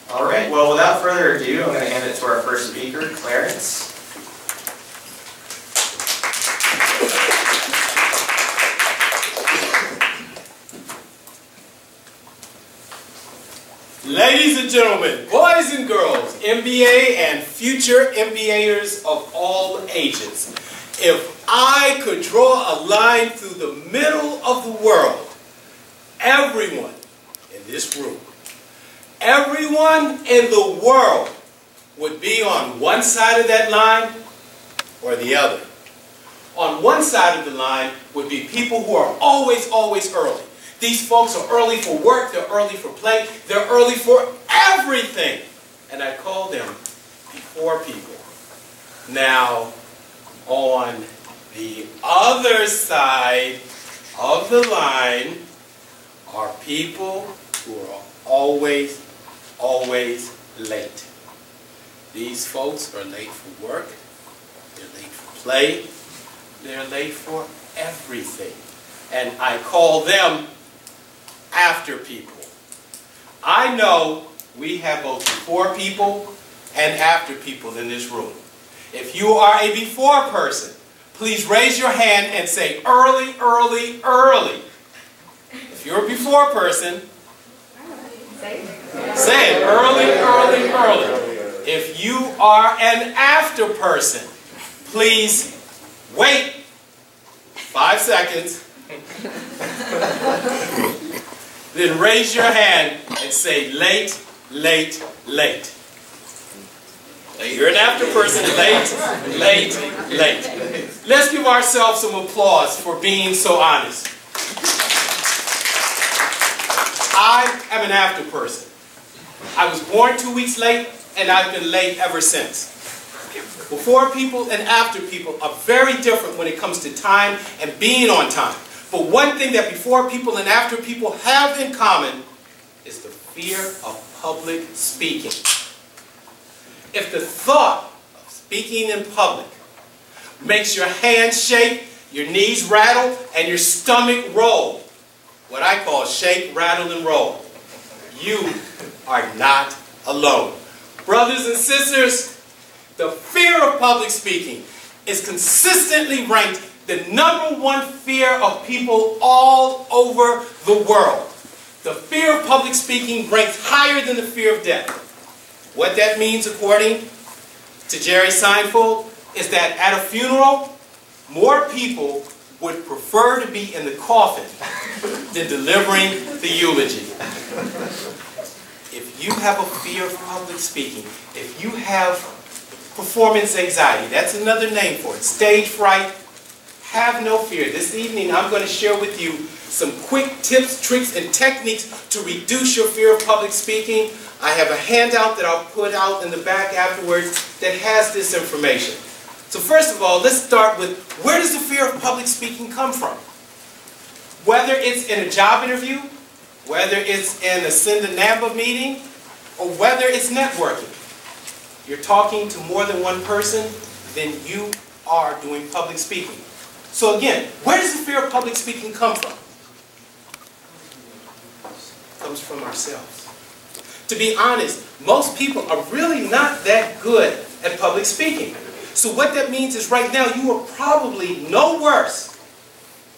All right, well, without further ado, I'm going to hand it to our first speaker, Clarence. Ladies and gentlemen, boys and girls, MBA and future MBAers of all ages, if I could draw a line through the middle of the world, everyone in this room, everyone in the world would be on one side of that line or the other. On one side of the line would be people who are always early. These folks are early for work, they're early for play, they're early for everything. And I call them before people. Now, on the other side of the line are people who are always late. These folks are late for work, they're late for play, they're late for everything. And I call them after people. I know we have both before people and after people in this room. If you are a before person, please raise your hand and say early, early, early. If you're a before person, say it early, early, early. If you are an after person, please wait 5 seconds. Then raise your hand and say late, late, late. You're an after person, late, late, late. Let's give ourselves some applause for being so honest. I am an after person. I was born 2 weeks late, and I've been late ever since. Before people and after people are very different when it comes to time and being on time. But one thing that before people and after people have in common is the fear of public speaking. If the thought of speaking in public makes your hands shake, your knees rattle, and your stomach roll, what I call shake, rattle, and roll, you are not alone. Brothers and sisters, the fear of public speaking is consistently ranked the #1 fear of people all over the world. The fear of public speaking ranks higher than the fear of death. What that means, according to Jerry Seinfeld, is that at a funeral, more people would prefer to be in the coffin than delivering the eulogy. If you have a fear of public speaking, if you have performance anxiety, that's another name for it, stage fright, have no fear. This evening I'm going to share with you some quick tips, tricks, and techniques to reduce your fear of public speaking. I have a handout that I'll put out in the back afterwards that has this information. So first of all, let's start with, where does the fear of public speaking come from? Whether it's in a job interview, whether it's in a Send-a-Namba meeting, or whether it's networking. You're talking to more than one person, then you are doing public speaking. So again, where does the fear of public speaking come from? It comes from ourselves. To be honest, most people are really not that good at public speaking. So what that means is right now you are probably no worse,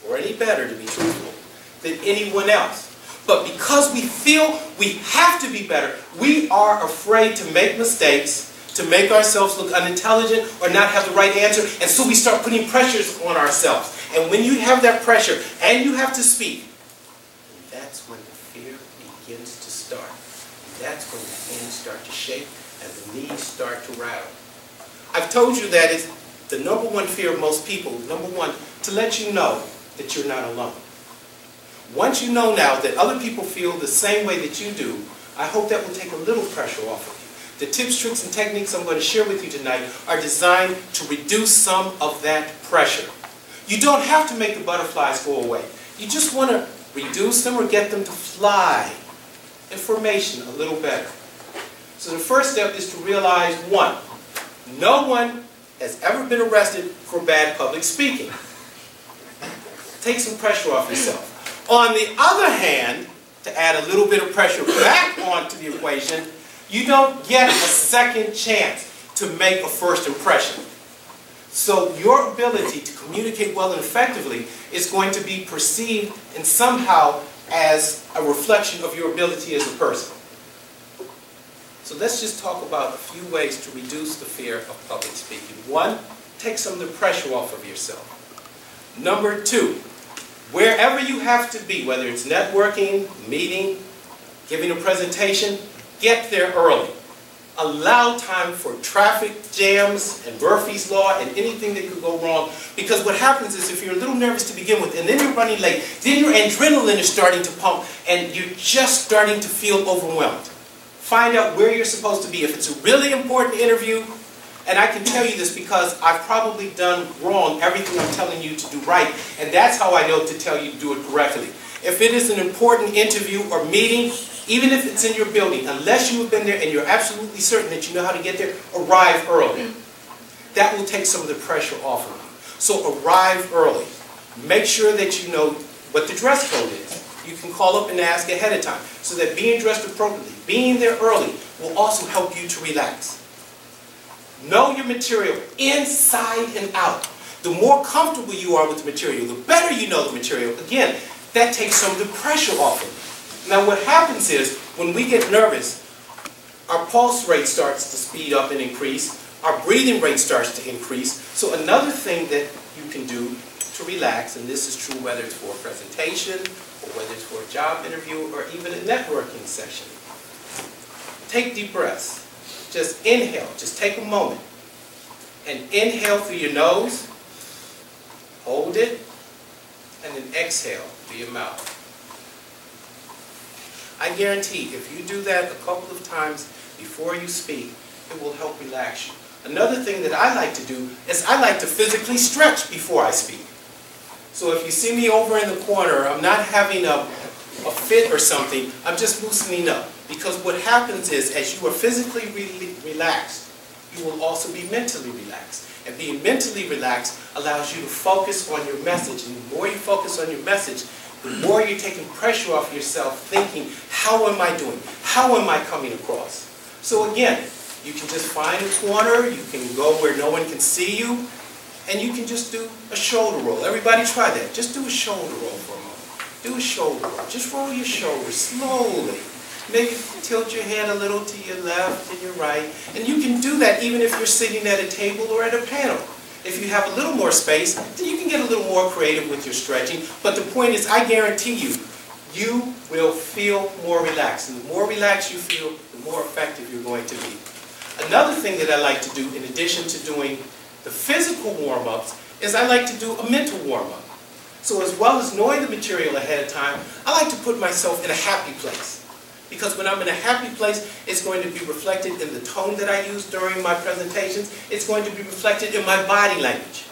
or any better to be truthful, than anyone else. But because we feel we have to be better, we are afraid to make mistakes, to make ourselves look unintelligent or not have the right answer, and so we start putting pressures on ourselves. And when you have that pressure and you have to speak, that's when the fear begins to start. That's when the hands start to shake and the knees start to rattle. I've told you that it's the #1 fear of most people, #1, to let you know that you're not alone. Once you know now that other people feel the same way that you do, I hope that will take a little pressure off of you. The tips, tricks, and techniques I'm going to share with you tonight are designed to reduce some of that pressure. You don't have to make the butterflies go away. You just want to reduce them or get them to fly information a little better. So the first step is to realize, 1, no one has ever been arrested for bad public speaking. Take some pressure off yourself. On the other hand, to add a little bit of pressure back onto the equation, You don't get a second chance to make a first impression. So your ability to communicate well and effectively is going to be perceived and somehow as a reflection of your ability as a person. So let's just talk about a few ways to reduce the fear of public speaking. One, take some of the pressure off of yourself. Number two, wherever you have to be, whether it's networking, meeting, giving a presentation, get there early. Allow time for traffic jams and Murphy's Law and anything that could go wrong. Because what happens is if you're a little nervous to begin with and then you're running late, then your adrenaline is starting to pump and you're just starting to feel overwhelmed. Find out where you're supposed to be. If it's a really important interview, and I can tell you this because I've probably done wrong everything I'm telling you to do right, and that's how I know to tell you to do it correctly. If it is an important interview or meeting, even if it's in your building, unless you have been there and you're absolutely certain that you know how to get there, arrive early. That will take some of the pressure off of you. So arrive early. Make sure that you know what the dress code is. You can call up and ask ahead of time, so that being dressed appropriately, being there early, will also help you to relax. Know your material inside and out. The more comfortable you are with the material, the better you know the material. Again, that takes some of the pressure off of you. Now what happens is, when we get nervous, our pulse rate starts to speed up and increase. Our breathing rate starts to increase. So another thing that you can do to relax, and this is true whether it's for a presentation, or whether it's for a job interview, or even a networking session. Take deep breaths. Just inhale. Just take a moment. And inhale through your nose. Hold it. And then exhale through your mouth. I guarantee if you do that a couple of times before you speak, it will help relax you. Another thing that I like to do is I like to physically stretch before I speak. So if you see me over in the corner, I'm not having a fit or something, I'm just loosening up. Because what happens is, as you are physically relaxed, you will also be mentally relaxed. And being mentally relaxed allows you to focus on your message. And the more you focus on your message, the more you're taking pressure off yourself, thinking, how am I doing? How am I coming across? So again, you can just find a corner, you can go where no one can see you, and you can just do a shoulder roll. Everybody try that. Just do a shoulder roll for a moment. Do a shoulder roll. Just roll your shoulders slowly. Maybe tilt your head a little to your left and your right. And you can do that even if you're sitting at a table or at a panel. If you have a little more space, then you can get a little more creative with your stretching. But the point is, I guarantee you, you will feel more relaxed. And the more relaxed you feel, the more effective you're going to be. Another thing that I like to do, in addition to doing the physical warm-ups, is I like to do a mental warm-up. So as well as knowing the material ahead of time, I like to put myself in a happy place. Because when I'm in a happy place, it's going to be reflected in the tone that I use during my presentations. It's going to be reflected in my body language.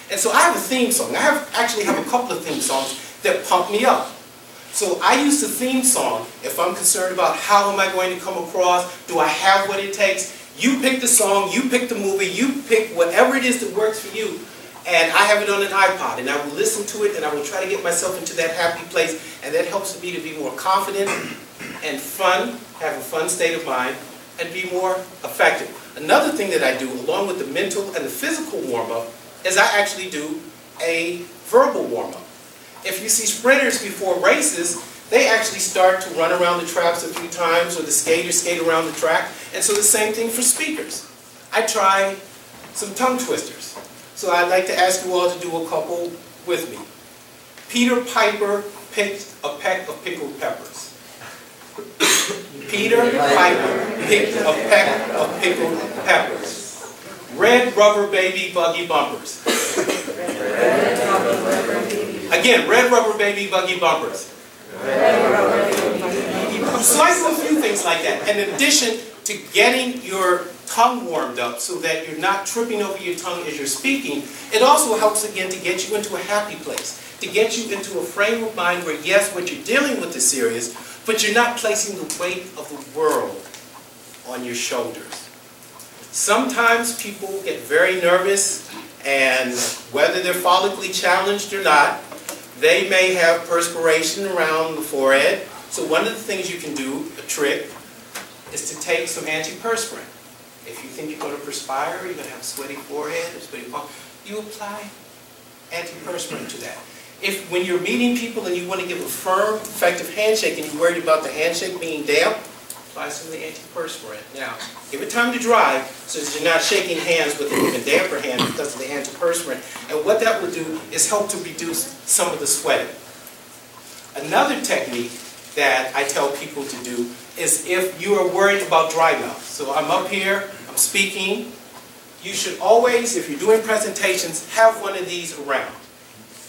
And so I have a theme song. I actually have a couple of theme songs that pump me up. So I use the theme song if I'm concerned about how am I going to come across, do I have what it takes. You pick the song, you pick the movie, you pick whatever it is that works for you. And I have it on an iPod, and I will listen to it, and I will try to get myself into that happy place, and that helps me to be more confident and fun, have a fun state of mind, and be more effective. Another thing that I do, along with the mental and the physical warm-up, is I actually do a verbal warm-up. If you see sprinters before races, they actually start to run around the traps a few times, or the skaters skate around the track, and so the same thing for speakers. I try some tongue twisters. So I'd like to ask you all to do a couple with me. Peter Piper picked a peck of pickled peppers. Peter Piper picked a peck of pickled peppers. Red rubber baby buggy bumpers. Again, red rubber baby buggy bumpers. So I do a few things like that. And in addition to getting your tongue warmed up so that you're not tripping over your tongue as you're speaking, it also helps again to get you into a happy place, to get you into a frame of mind where yes, what you're dealing with is serious, but you're not placing the weight of the world on your shoulders. Sometimes people get very nervous, and whether they're follically challenged or not, they may have perspiration around the forehead. So one of the things you can do, a trick, is to take some antiperspirant. If you think you're going to perspire, you're going to have a sweaty forehead, a sweaty palm, you apply antiperspirant to that. If when you're meeting people and you want to give a firm, effective handshake and you're worried about the handshake being damp, apply some of the antiperspirant. Now, give it time to dry so that you're not shaking hands with an even damper hand because of the antiperspirant. And what that will do is help to reduce some of the sweating. Another technique that I tell people to do is if you are worried about dry mouth. So I'm up here, I'm speaking. You should always, if you're doing presentations, have one of these around.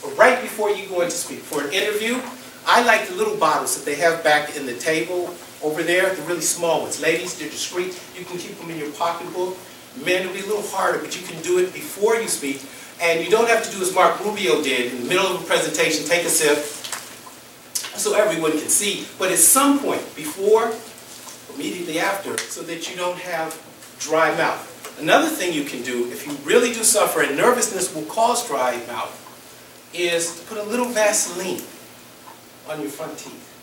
But right before you go in to speak. For an interview, I like the little bottles that they have back in the table over there, the really small ones. Ladies, they're discreet. You can keep them in your pocketbook. Men, it'll be a little harder, but you can do it before you speak. And you don't have to do as Mark Rubio did in the middle of a presentation, take a sip, so everyone can see. But at some point, before, immediately after, so that you don't have dry mouth. Another thing you can do, if you really do suffer, and nervousness will cause dry mouth, is to put a little Vaseline on your front teeth.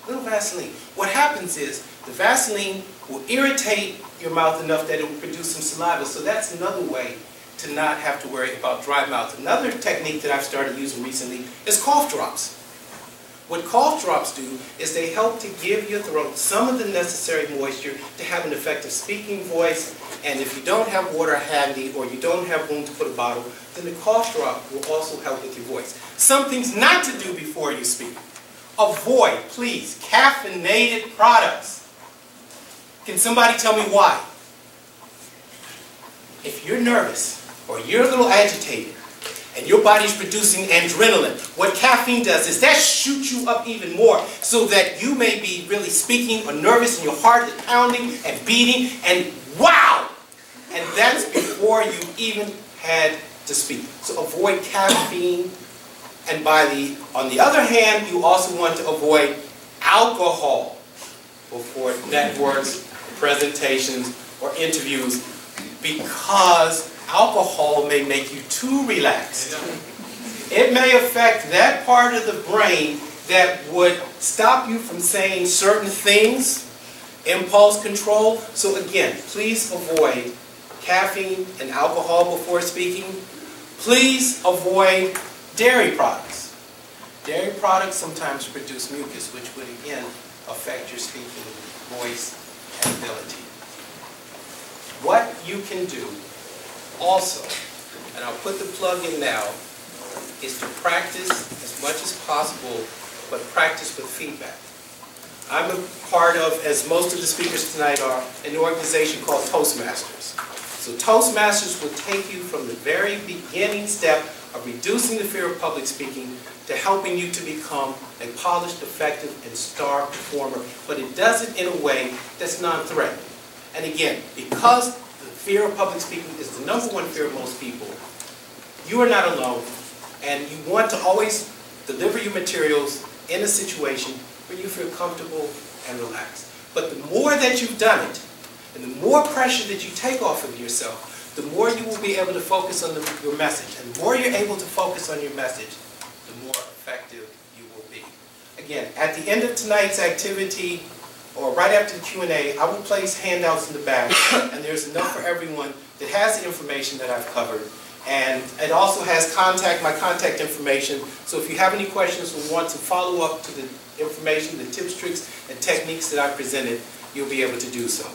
A little Vaseline. What happens is, the Vaseline will irritate your mouth enough that it will produce some saliva, so that's another way to not have to worry about dry mouth. Another technique that I've started using recently is cough drops. What cough drops do is they help to give your throat some of the necessary moisture to have an effective speaking voice. And if you don't have water handy or you don't have room to put a bottle, then the cough drop will also help with your voice. Some things not to do before you speak. Avoid, please, caffeinated products. Can somebody tell me why? If you're nervous or you're a little agitated, and your body's producing adrenaline, what caffeine does is that shoots you up even more so that you may be really speaking or nervous and your heart is pounding and beating and wow! And that's before you even had to speak. So avoid caffeine. And on the other hand, you also want to avoid alcohol before networks, presentations, or interviews because alcohol may make you too relaxed. It may affect that part of the brain that would stop you from saying certain things, impulse control. So again, please avoid caffeine and alcohol before speaking. Please avoid dairy products. Dairy products sometimes produce mucus, which would again affect your speaking voice and ability. What you can do also, and I'll put the plug in now, is to practice as much as possible, but practice with feedback. I'm a part of, as most of the speakers tonight are, an organization called Toastmasters. So Toastmasters will take you from the very beginning step of reducing the fear of public speaking to helping you to become a polished, effective, and star performer, but it does it in a way that's non-threatening. And again, because fear of public speaking is the #1 fear of most people, you are not alone, and you want to always deliver your materials in a situation where you feel comfortable and relaxed. But the more that you've done it, and the more pressure that you take off of yourself, the more you will be able to focus on your message. And the more you're able to focus on your message, the more effective you will be. Again, at the end of tonight's activity, or right after the Q&A, I will place handouts in the back, and there's enough for everyone that has the information that I've covered. And it also has my contact information, so if you have any questions or want to follow up to the information, the tips, tricks, and techniques that I presented, you'll be able to do so.